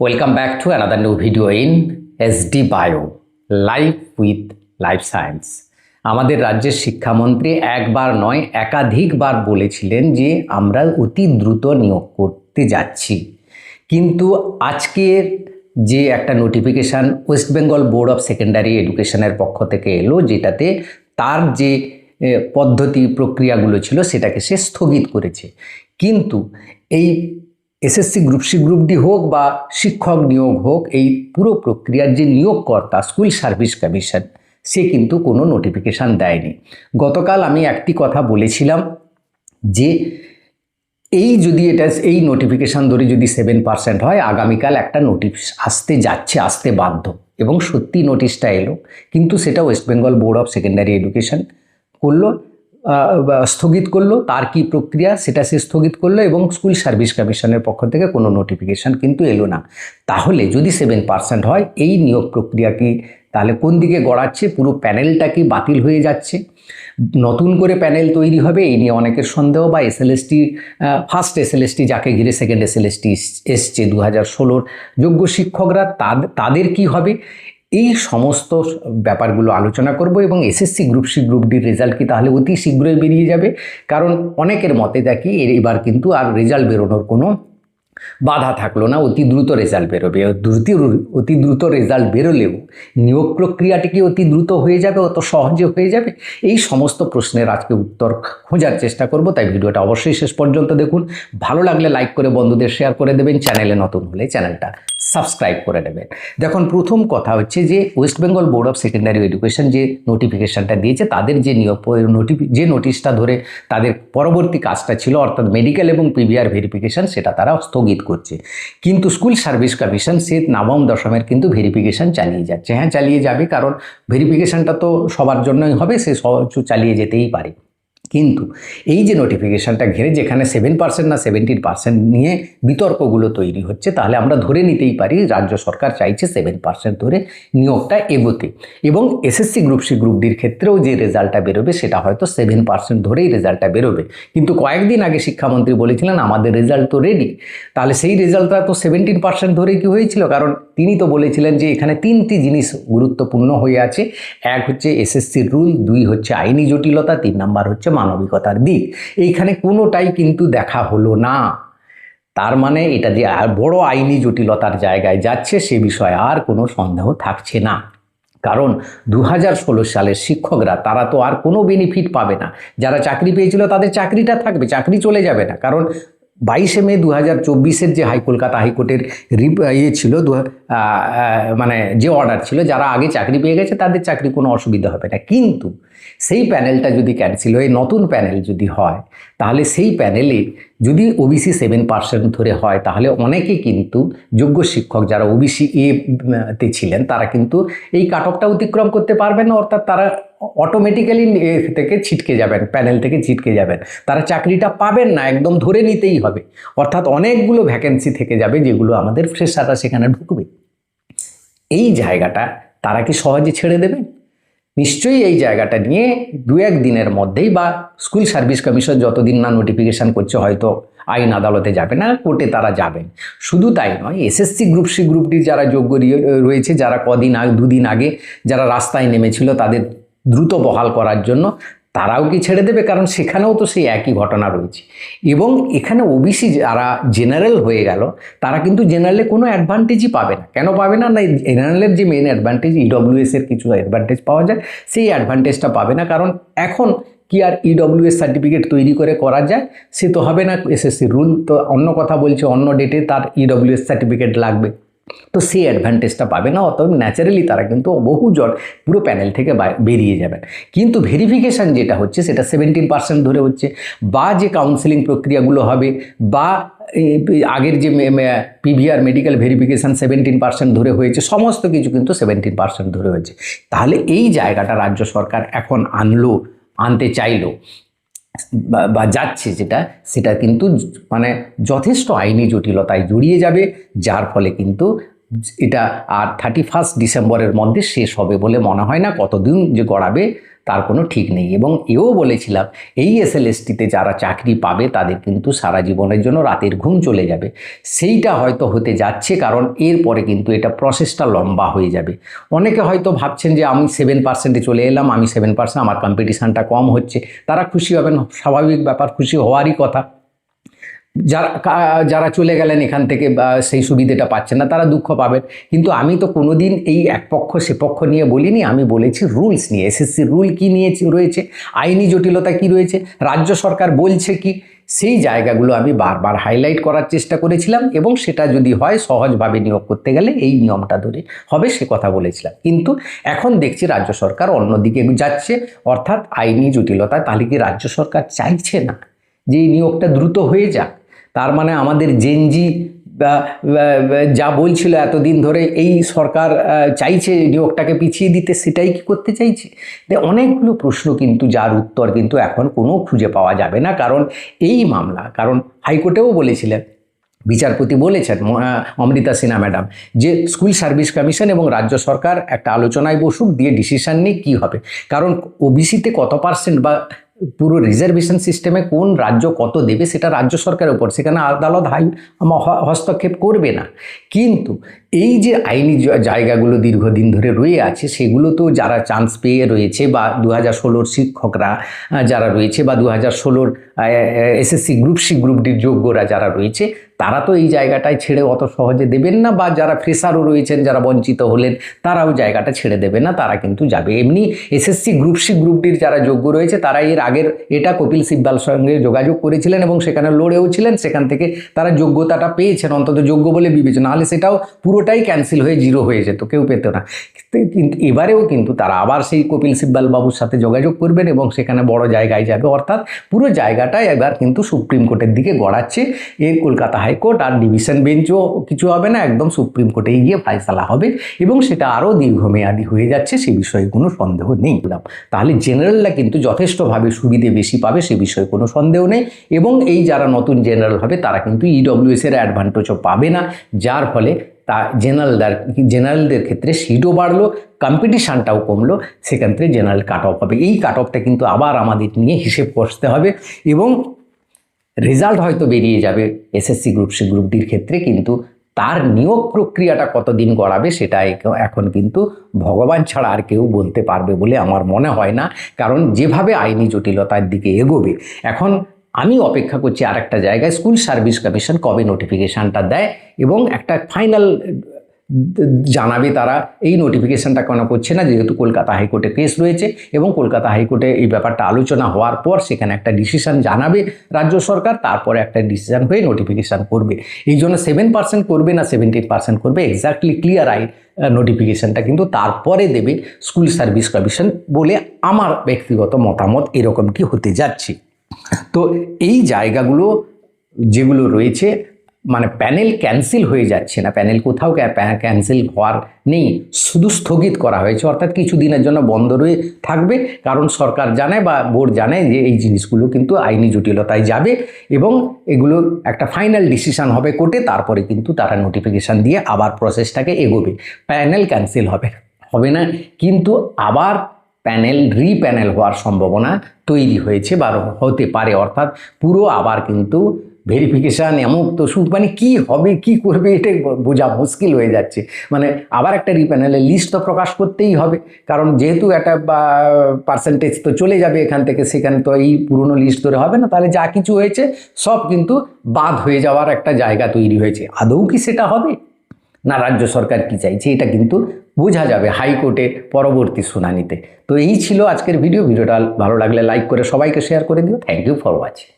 Welcome back to another new video in SD Bio, Life with Life Science. আমাদের রাজ্যের শিক্ষামন্ত্রী একবার নয় একাধিকবার বলেছিলেন যে আমরা অতি দ্রুত নিয়োগ করতে যাচ্ছি, কিন্তু আজকের যে একটা notification West Bengal board of secondary এডুকেশনের পক্ষ থেকে এলো, যেটাতে তার যে পদ্ধতি প্রক্রিয়াগুলো ছিল সেটাকে সে স্থগিত করেছে। কিন্তু এই SSC group C group D হোক বা শিক্ষক নিয়োগ হোক, এই পুরো প্রক্রিয়ার যে নিয়োগকর্তা স্কুল সার্ভিস কমিশন, সে কিন্তু কোনো নোটিফিকেশান দেয়নি। গতকাল আমি একটি কথা বলেছিলাম যে এই নোটিফিকেশান ধরে যদি 7% হয়, আগামীকাল একটা নোটিশ আসতে বাধ্য, এবং সত্যি নোটিশটা এলো। কিন্তু সেটা West Bengal board of secondary education করলো, স্থগিত করলো। তার কি প্রক্রিয়া সেটা সে স্থগিত করলো, এবং স্কুল সার্ভিস কমিশনের পক্ষ থেকে কোনো নোটিফিকেশান কিন্তু এলো না। তাহলে যদি 7% হয়, এই নিয়োগ প্রক্রিয়া কি তাহলে কোন দিকে গড়াচ্ছে? পুরো প্যানেলটা কি বাতিল হয়ে যাচ্ছে? নতুন করে প্যানেল তৈরি হবে, এই নিয়ে অনেকের সন্দেহ। বা এসএলএসটি ফার্স্ট এসএলএসটি যাকে ঘিরে সেকেন্ড এসএলএসটি এসছে 2016 যোগ্য শিক্ষকরা, তাদের কি হবে? এই সমস্ত ব্যাপারগুলো আলোচনা করব। এবং এসএসসি গ্রুপ সি গ্রুপ ডির রেজাল্ট কি তাহলে অতি শীঘ্রই বেরিয়ে যাবে? কারণ অনেকের মতে দেখি এবার কিন্তু আর রেজাল্ট বেরোনোর কোনো বাধা থাকলো না, অতি দ্রুত রেজাল্ট বেরোবে। অতি দ্রুত রেজাল্ট বেরোলেও নিয়োগ প্রক্রিয়াটি কি অতি দ্রুত হয়ে যাবে, অত সহজে হয়ে যাবে? এই সমস্ত প্রশ্নের আজকে উত্তর খোঁজার চেষ্টা করব, তাই ভিডিওটা অবশ্যই শেষ পর্যন্ত দেখুন। ভালো লাগলে লাইক করে বন্ধুদের শেয়ার করে দেবেন, চ্যানেলে নতুন হলে চ্যানেলটা সাবস্ক্রাইব করে দেবেন। দেখুন, প্রথম কথা হচ্ছে যে West Bengal board of secondary education যে নোটিফিকেশানটা দিয়েছে, তাদের যে নোটিশটা ধরে তাদের পরবর্তী কাজটা ছিল, অর্থাৎ মেডিকেল এবং পিভিআর ভেরিফিকেশান, সেটা তারা স্থগিত করছে। কিন্তু স্কুল সার্ভিস কমিশন সে নবম দশমের কিন্তু ভেরিফিকেশান চালিয়ে যাচ্ছে। হ্যাঁ, চালিয়ে যাবে, কারণ ভেরিফিকেশানটা তো সবার জন্যই হবে, সে চালিয়ে যেতেই পারে। কিন্তু এই যে নোটিফিকেশানটা ঘিরে যেখানে 7% না 17% নিয়ে বিতর্কগুলো তৈরি হচ্ছে, তাহলে আমরা ধরে নিতেই পারি রাজ্য সরকার চাইছে 7% ধরে নিয়োগটা এগোতে। এবং এসএসসি গ্রুপ সি গ্রুপ ডির ক্ষেত্রেও যে রেজাল্টটা বেরোবে সেটা হয়তো 7% ধরেই রেজাল্টটা বেরোবে। কিন্তু কয়েকদিন আগে শিক্ষামন্ত্রী বলেছিলেন আমাদের রেজাল্ট তো রেডি। তাহলে সেই রেজাল্টটা তো 17% ধরেই কি হয়েছিল? কারণ তিনি তো বলেছিলেন যে এখানে 3টি জিনিস গুরুত্বপূর্ণ হয়ে আছে। এক হচ্ছে এসএসসির রুল, 2 হচ্ছে আইনি জটিলতা, 3 নাম্বার হচ্ছে মানবিকতার দিক। এইখানে কোনোটাই কিন্তু দেখা হলো না। তার মানে এটা যে আর বড় আইনি জটিলতার জায়গায় যাচ্ছে, সে বিষয়ে আর কোনো সন্দেহ থাকছে না। কারণ 2016 সালের শিক্ষকরা তারা তো আর কোনো বেনিফিট পাবে না। যারা চাকরি পেয়েছিল তাদের চাকরিটা থাকবে, চাকরি চলে যাবে না। কারণ 22 মে 2024 যে কলকাতা হাইকোর্টের ছিল, মানে যে অর্ডার ছিল, যারা আগে চাকরি পেয়ে গেছে তাদের চাকরি কোনো অসুবিধা হবে না। কিন্তু সেই প্যানেলটা যদি ক্যান্সেল হয়ে নতুন প্যানেল যদি হয়, তাহলে সেই প্যানেলে যদি ওবিসি 7% ধরে হয়, তাহলে অনেকে কিন্তু যোগ্য শিক্ষক যারা ওবিসি তে ছিলেন তারা কিন্তু এই কাট অফটা অতিক্রম করতে পারবেন না। অর্থাৎ তারা অটোমেটিক্যালি থেকে ছিটকে যাবেন, প্যানেল থেকে ছিটকে যাবেন, তারা চাকরিটা পাবেন না, একদম ধরে নিতেই হবে। অর্থাৎ অনেকগুলো ভ্যাকেন্সি থেকে যাবে যেগুলো আমাদের ফ্রেশাররা সেখানে ঢুকবে। এই জায়গাটা তারা কি সহজে ছেড়ে দেবে? নিশ্চয়ই এই জায়গাটা নিয়ে 2-1 দিনের মধ্যেই, বা স্কুল সার্ভিস কমিশন যতদিন না নোটিফিকেশান করছে, হয়তো আইন আদালতে যাবে না, কোর্টে তারা যাবেন। শুধু তাই নয়, SSC group C group D যারা যোগ্য রয়েছে, যারা 2 দিন আগে যারা রাস্তায় নেমেছিল তাদের দ্রুত বহাল করার জন্য, তারাও কি ছেড়ে দেবে? কারণ সেখানেও তো সেই একই ঘটনা রয়েছে। এবং এখানে ওবিসি যারা জেনারেল হয়ে গেল, তারা কিন্তু জেনারেলে কোনো অ্যাডভান্টেজই পাবে না। কেন পাবে না? না, জেনারেলের যে মেন অ্যাডভান্টেজ, ইডব্লিউএস এর কিছু অ্যাডভান্টেজ পাওয়া যায়, সেই অ্যাডভান্টেজটা পাবে না। কারণ এখন কি আর ইডব্লিউএস সার্টিফিকেট তৈরি করা যায়? সে তো হবে না। এসএসসি রুল তো অন্য কথা বলছে, অন্য ডেটে তার ইডব্লিউএস সার্টিফিকেট লাগবে, তো সেই অ্যাডভান্টেজটা পাবে না। অতএব ন্যাচারালি তারা কিন্তু বহুজন পুরো প্যানেল থেকে বেরিয়ে যাবেন। কিন্তু ভেরিফিকেশান যেটা হচ্ছে সেটা 17% ধরে হচ্ছে, বা যে কাউন্সেলিং প্রক্রিয়াগুলো হবে, বা আগের যে পিভিআর মেডিকেল ভেরিফিকেশান 17% ধরে হয়েছে, সমস্ত কিছু কিন্তু 17% ধরে হয়েছে। তাহলে এই জায়গাটা রাজ্য সরকার এখন আনতে চাইলো বা যাচ্ছে, সেটা কিন্তু মানে যথেষ্ট আইনি জটিলতায় জড়িয়ে যাবে, যার ফলে কিন্তু এটা আর 31 ডিসেম্বরের মধ্যে শেষ হবে বলে মনে হয় না। কতদিন যে গড়াবে তার কোনো ঠিক নেই। এবং এও বলেছিলাম এই এসএলএসটিতে যারা চাকরি পাবে তাদের কিন্তু সারা জীবনের জন্য রাতের ঘুম চলে যাবে। সেইটা হয়তো হতে যাচ্ছে, কারণ এরপরে কিন্তু এটা প্রসেসটা লম্বা হয়ে যাবে। অনেকে হয়তো ভাবছেন যে আমি 7%-এ চলে এলাম, আমি 7%, আমার কম্পিটিশানটা কম হচ্ছে, তারা খুশি হবেন, স্বাভাবিক ব্যাপার, খুশি হওয়ারই কথা। যারা চলে গেলেন এখান থেকে বা সেই সুবিধাটা পাচ্ছেন না, তারা দুঃখ পাবেন। কিন্তু আমি তো কোনোদিন এই এক পক্ষ সে পক্ষ নিয়ে বলিনি, আমি বলেছি রুলস নিয়ে। এসএসসির রুল কী নিয়ে রয়েছে, আইনি জটিলতা কী রয়েছে, রাজ্য সরকার বলছে কি, সেই জায়গাগুলো আমি বারবার হাইলাইট করার চেষ্টা করেছিলাম। এবং সেটা যদি হয় সহজভাবে নিয়োগ করতে গেলে এই নিয়মটা ধরে হবে, সে কথা বলেছিলাম। কিন্তু এখন দেখছি রাজ্য সরকার অন্যদিকে যাচ্ছে, অর্থাৎ আইনি জটিলতা। তাহলে কি রাজ্য সরকার চাইছে না যে এই নিয়োগটা দ্রুত হয়ে যাক? তার মানে আমাদের জেনজি যা বলছিল এতদিন ধরে, এই সরকার চাইছে নিয়োগটাকে পিছিয়ে দিতে, সেটাই কি করতে চাইছে? অনেকগুলো প্রশ্ন কিন্তু, যার উত্তর কিন্তু এখন কোনো খুঁজে পাওয়া যাবে না। কারণ এই মামলা, কারণ হাইকোর্টেও বলেছিলেন, বিচারপতি বলেছেন অমৃতা সিনহা ম্যাডাম, যে স্কুল সার্ভিস কমিশন এবং রাজ্য সরকার একটা আলোচনায় বসুক, দিয়ে ডিসিশন নিয়ে কী হবে। কারণ ওবিসিতে কত পার্সেন্ট বা পুরো রিজার্ভেশন সিস্টেমে কোন রাজ্য কত দেবে সেটা রাজ্য সরকারের উপর, সেখানে আদালত হস্তক্ষেপ করবে না। কিন্তু এই যে আইনি জায়গাগুলো দীর্ঘদিন ধরে রয়ে আছে, সেগুলো তো যারা চান্স পেয়ে রয়েছে, বা 2016 শিক্ষকরা যারা রয়েছে, বা 2016 এসএসসি গ্রুপ সি গ্রুপ ডির যোগ্যরা যারা রয়েছে, তারা তো এই জায়গাটায় ছেড়ে অত সহজে দেবেন না। বা যারা ফ্রেশারও রয়েছেন, যারা বঞ্চিত হলেন, তারাও জায়গাটা ছেড়ে দেবে না, তারা কিন্তু যাবে। এমনি এসএসসি গ্রুপ সি গ্রুপ ডির যারা যোগ্য রয়েছে, তারা এর আগের এটা কপিল সিব্বাল সঙ্গে যোগাযোগ করেছিলেন এবং সেখানে লড়েও ছিলেন, সেখান থেকে তারা যোগ্যতাটা পেয়েছেন, অন্তত যোগ্য বলে বিবেচনা, নাহলে সেটাও পুরোটাই ক্যান্সেল হয়ে জিরো হয়ে যেত, কেউ পেত না। কিন্তু এবারেও কিন্তু তারা আবার সেই কপিল সিব্বাল বাবুর সাথে যোগাযোগ করবেন এবং সেখানে বড় জায়গায় যাবে। অর্থাৎ পুরো জায়গাটাই এবার কিন্তু সুপ্রিম কোর্টের দিকে গড়াচ্ছে। এর কলকাতা হাইকোর্ট আর ডিভিশন বেঞ্চও কিছু হবে না, একদম সুপ্রিম কোর্টে গিয়ে ফায়সালা হবে, এবং সেটা আরও দীর্ঘমেয়াদী হয়ে যাচ্ছে, সে বিষয়ে কোনো সন্দেহ নেই। তাহলে জেনারেলরা কিন্তু যথেষ্টভাবে সুবিধে বেশি পাবে, সে বিষয়ে কোনো সন্দেহ নেই। এবং এই যারা নতুন জেনারেল হবে, তারা কিন্তু ইডব্লিউএসের অ্যাডভান্টেজও পাবে না, যার ফলে তা জেনারেলদের ক্ষেত্রে সিটও বাড়লো, কম্পিটিশানটাও কমলো, সেক্ষেত্রে জেনারেল কাট অফ হবে। এই কাট অফটা কিন্তু আবার আমাদের নিয়ে হিসেব কষতে হবে, এবং রেজাল্ট হয়তো বেরিয়ে যাবে এসএসসি গ্রুপ সি গ্রুপ ডির ক্ষেত্রে, কিন্তু তার নিয়োগ প্রক্রিয়াটা কতদিন গড়াবে সেটা এখন কিন্তু ভগবান ছাড়া আর কেউ বলতে পারবে বলে আমার মনে হয় না। কারণ যেভাবে আইনি জটিলতার দিকে এগোবে, এখন আমি অপেক্ষা করছি আর একটা জায়গায়, স্কুল সার্ভিস কমিশন কবে নোটিফিকেশানটা দেয় এবং একটা ফাইনাল জানাবে তারা এই নোটিফিকেশানটা কেন করছে না, যেহেতু কলকাতা হাইকোর্টে কেস রয়েছে, এবং কলকাতা হাইকোর্টে এই ব্যাপারটা আলোচনা হওয়ার পর সেখানে একটা ডিসিশান জানাবে রাজ্য সরকার, তারপরে একটা ডিসিশান হয়ে নোটিফিকেশান করবে। এই জন্য 7% করবে না 17% করবে, এক্স্যাক্টলি ক্লিয়ার নোটিফিকেশানটা কিন্তু তারপরে দেবে স্কুল সার্ভিস কমিশন বলে আমার ব্যক্তিগত মতামত এরকম কি হতে যাচ্ছে। তো এই জায়গাগুলো যেগুলো রয়েছে, মানে প্যানেল ক্যান্সেল হয়ে যাচ্ছে না, প্যানেল কোথাও ক্যান্সেল হওয়ার নেই, শুধু স্থগিত করা হয়েছে, অর্থাৎ কিছু দিনের জন্য বন্ধ রয়ে থাকবে। কারণ সরকার জানায় বা বোর্ড জানায় যে এই জিনিসগুলো কিন্তু আইনি জটিলতায় যাবে, এবং এগুলো একটা ফাইনাল ডিসিশান হবে কোর্টে, তারপরে কিন্তু তারা নোটিফিকেশান দিয়ে আবার প্রসেসটাকে এগোবে। প্যানেল ক্যান্সেল হবে না, কিন্তু আবার রিপ্যানেল হওয়ার সম্ভাবনা তৈরি হয়েছে বা হতে পারে। অর্থাৎ পুরো আবার কিন্তু ভেরিফিকেশান এমন তো মানে কী হবে, কী করবে, এটাই বোঝা মুশকিল হয়ে যাচ্ছে। মানে আবার একটা রিপ্যানেলের লিস্ট তো প্রকাশ করতেই হবে, কারণ যেহেতু একটা পার্সেন্টেজ তো চলে যাবে এখান থেকে, সেখানে তো এই পুরনো লিস্ট ধরে হবে না, তাহলে যা কিছু হয়েছে সব কিন্তু বাদ হয়ে যাওয়ার একটা জায়গা তৈরি হয়েছে। আদৌ কি সেটা হবে না রাজ্য সরকার কি চাইছে, এটা কিন্তু বোঝা যাবে হাইকোর্টে পরবর্তী শুনানিতে। তো এই ছিল আজকের ভিডিওটা ভালো লাগলে লাইক করে সবাইকে শেয়ার করে দিও। Thank you for watching.